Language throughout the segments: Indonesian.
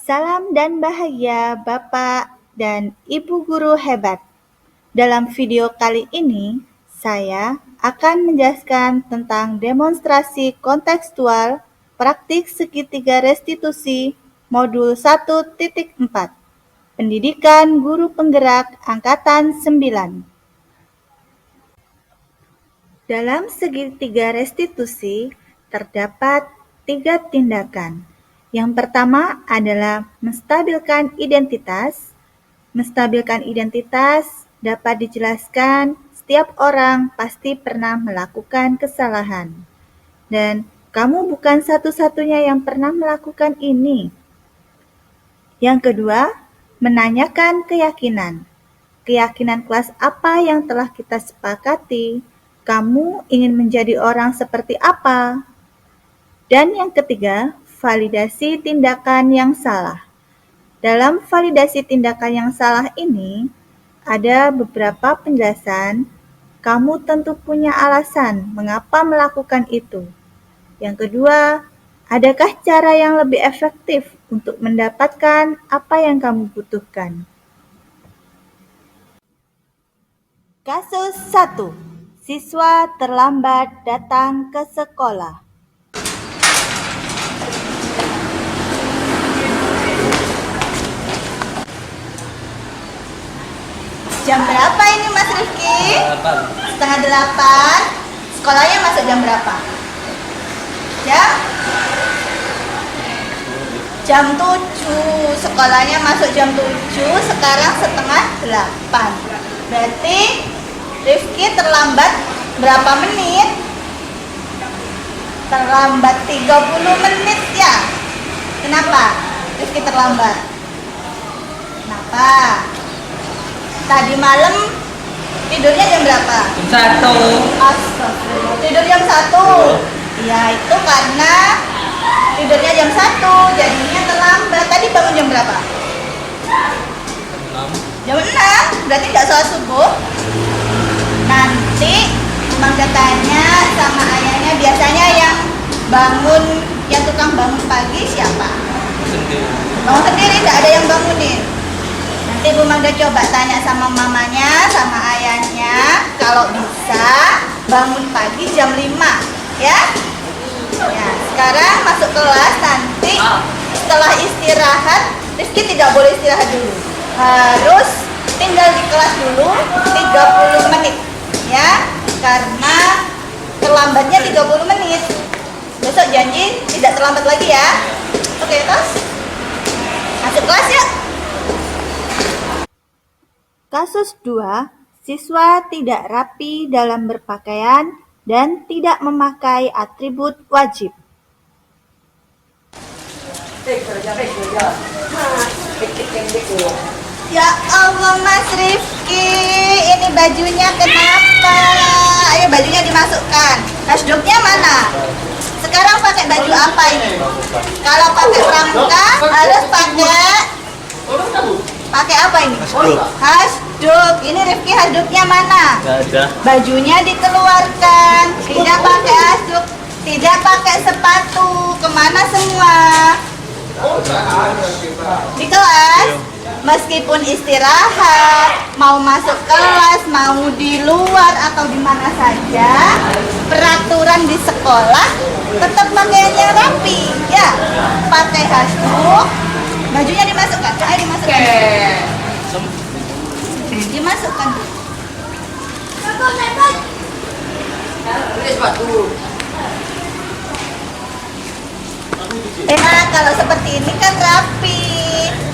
Salam dan bahagia Bapak dan Ibu guru hebat. Dalam video kali ini, saya akan menjelaskan tentang demonstrasi kontekstual praktik segitiga restitusi modul 1.4. Pendidikan Guru Penggerak Angkatan 9. Dalam segitiga restitusi terdapat 3 tindakan. Yang pertama adalah menstabilkan identitas. Menstabilkan identitas dapat dijelaskan setiap orang pasti pernah melakukan kesalahan. Dan kamu bukan satu-satunya yang pernah melakukan ini. Yang kedua, menanyakan keyakinan. Keyakinan kelas apa yang telah kita sepakati? Kamu ingin menjadi orang seperti apa? Dan yang ketiga, validasi tindakan yang salah. Dalam validasi tindakan yang salah ini, ada beberapa penjelasan. Kamu tentu punya alasan mengapa melakukan itu. Yang kedua, adakah cara yang lebih efektif untuk mendapatkan apa yang kamu butuhkan? Kasus 1. Siswa terlambat datang ke sekolah. Jam berapa ini Mas Rifki? 7:30. Sekolahnya masuk jam berapa? Jam 7. Sekolahnya masuk jam 7, sekarang 7:30. Berarti Rifki terlambat berapa menit? Terlambat 30 menit ya? Kenapa Rifki terlambat? Kenapa? Tadi malam tidurnya jam berapa? Jam 1. Astagfirullah, tidur jam 1. Ya itu karena tidurnya jam 1, jadinya terlambat. Tadi bangun jam berapa? Jam 6, berarti nggak sholat subuh. Nanti Bangga tanya sama ayahnya, biasanya yang bangun, yang tukang bangun pagi siapa? Bangun sendiri, nggak ada yang bangunin. Nanti Bu Magda coba tanya sama mamanya, sama ayahnya, kalau bisa bangun pagi jam 5, ya. Ya, sekarang masuk kelas, nanti setelah istirahat, Rifki tidak boleh istirahat dulu. Harus tinggal di kelas dulu 30 menit, ya. Karena terlambatnya 30 menit. Besok janji tidak terlambat lagi ya. Oke, terus masuk kelas ya. Kasus 2, siswa tidak rapi dalam berpakaian dan tidak memakai atribut wajib. Ya Allah Mas Rifki, ini bajunya kenapa? Ayo bajunya dimasukkan. Hasduknya mana? Sekarang pakai baju apa ini? Kalau pakai pramuka harus pakai apa ini? Hasduk. Ini Rifki hasduknya mana? Nggak ada. Bajunya dikeluarkan. Tidak pakai hasduk, tidak pakai sepatu. Kemana semua? Di kelas. Meskipun istirahat, mau masuk kelas, mau di luar atau di mana saja, peraturan di sekolah tetap pakaiannya rapi, ya. Pakai hasduk, bajunya dimasukkan, ayo dimasukkan. Dimasukkan. Kalau seperti ini kan rapi.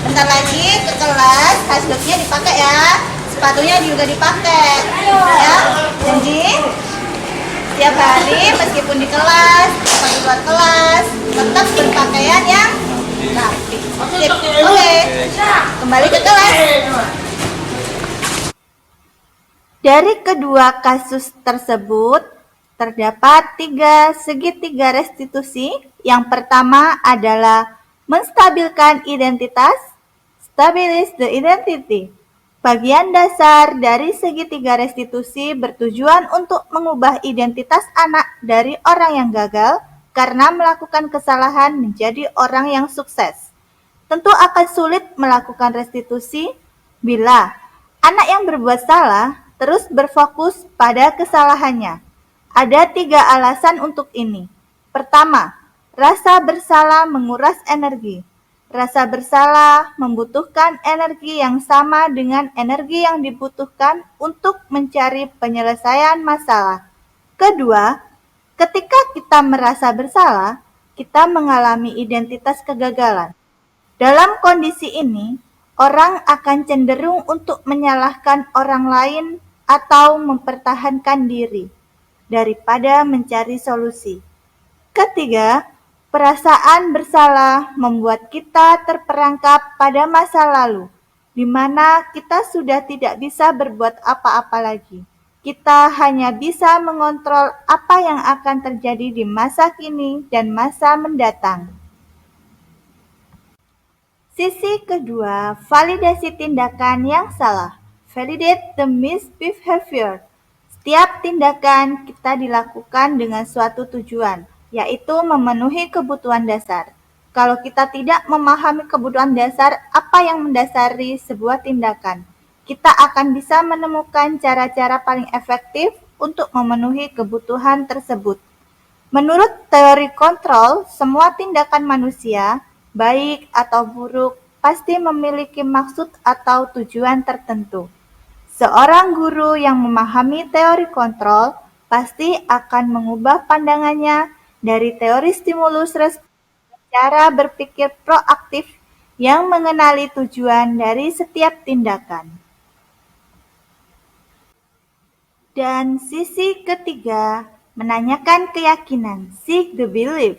Bentar lagi ke kelas, hasduknya dipakai ya, sepatunya juga dipakai, ya. Janji setiap hari meskipun di kelas atau di luar kelas tetap berpakaian yang rapi. Oke, kembali ke kelas. Dari kedua kasus tersebut terdapat 3 segitiga restitusi. Yang pertama adalah menstabilkan identitas. Stabilize the identity. Bagian dasar dari segitiga restitusi bertujuan untuk mengubah identitas anak dari orang yang gagal karena melakukan kesalahan menjadi orang yang sukses. Tentu akan sulit melakukan restitusi bila anak yang berbuat salah terus berfokus pada kesalahannya. Ada 3 alasan untuk ini. Pertama, rasa bersalah menguras energi. Rasa bersalah membutuhkan energi yang sama dengan energi yang dibutuhkan untuk mencari penyelesaian masalah. Kedua, ketika kita merasa bersalah, kita mengalami identitas kegagalan. Dalam kondisi ini, orang akan cenderung untuk menyalahkan orang lain atau mempertahankan diri daripada mencari solusi. Ketiga, perasaan bersalah membuat kita terperangkap pada masa lalu, di mana kita sudah tidak bisa berbuat apa-apa lagi. Kita hanya bisa mengontrol apa yang akan terjadi di masa kini dan masa mendatang. Sisi kedua, validasi tindakan yang salah. Validate the misbehavior. Setiap tindakan kita dilakukan dengan suatu tujuan, yaitu memenuhi kebutuhan dasar. Kalau kita tidak memahami kebutuhan dasar, apa yang mendasari sebuah tindakan, kita akan bisa menemukan cara-cara paling efektif untuk memenuhi kebutuhan tersebut. Menurut teori kontrol, semua tindakan manusia, baik atau buruk, pasti memiliki maksud atau tujuan tertentu. Seorang guru yang memahami teori kontrol pasti akan mengubah pandangannya dari teori stimulus respons ke cara berpikir proaktif yang mengenali tujuan dari setiap tindakan. Dan sisi ketiga, menanyakan keyakinan, seek the belief.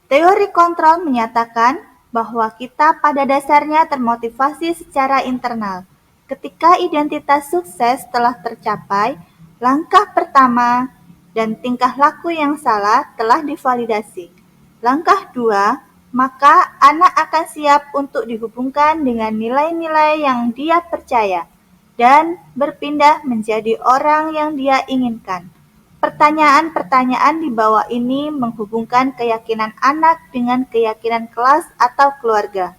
Teori kontrol menyatakan bahwa kita pada dasarnya termotivasi secara internal. Ketika identitas sukses telah tercapai, langkah pertama dan tingkah laku yang salah telah divalidasi. Langkah 2, maka anak akan siap untuk dihubungkan dengan nilai-nilai yang dia percaya dan berpindah menjadi orang yang dia inginkan. Pertanyaan-pertanyaan di bawah ini menghubungkan keyakinan anak dengan keyakinan kelas atau keluarga.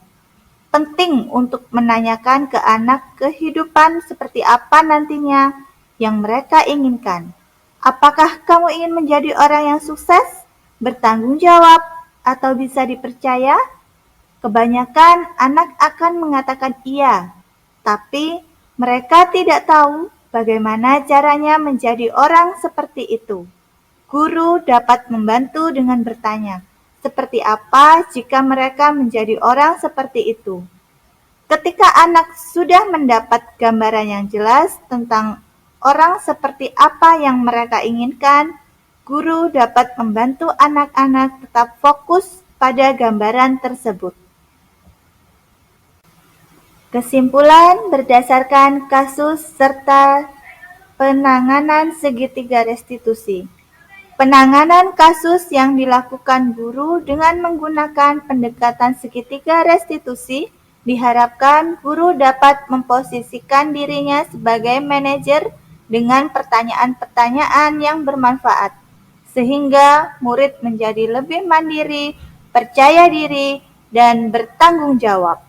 Penting untuk menanyakan ke anak kehidupan seperti apa nantinya yang mereka inginkan. Apakah kamu ingin menjadi orang yang sukses, bertanggung jawab, atau bisa dipercaya? Kebanyakan anak akan mengatakan iya, tapi mereka tidak tahu bagaimana caranya menjadi orang seperti itu. Guru dapat membantu dengan bertanya, seperti apa jika mereka menjadi orang seperti itu? Ketika anak sudah mendapat gambaran yang jelas tentang orang seperti apa yang mereka inginkan, guru dapat membantu anak-anak tetap fokus pada gambaran tersebut. Kesimpulan berdasarkan kasus serta penanganan segitiga restitusi. Penanganan kasus yang dilakukan guru dengan menggunakan pendekatan segitiga restitusi diharapkan guru dapat memposisikan dirinya sebagai manajer dengan pertanyaan-pertanyaan yang bermanfaat, sehingga murid menjadi lebih mandiri, percaya diri, dan bertanggung jawab.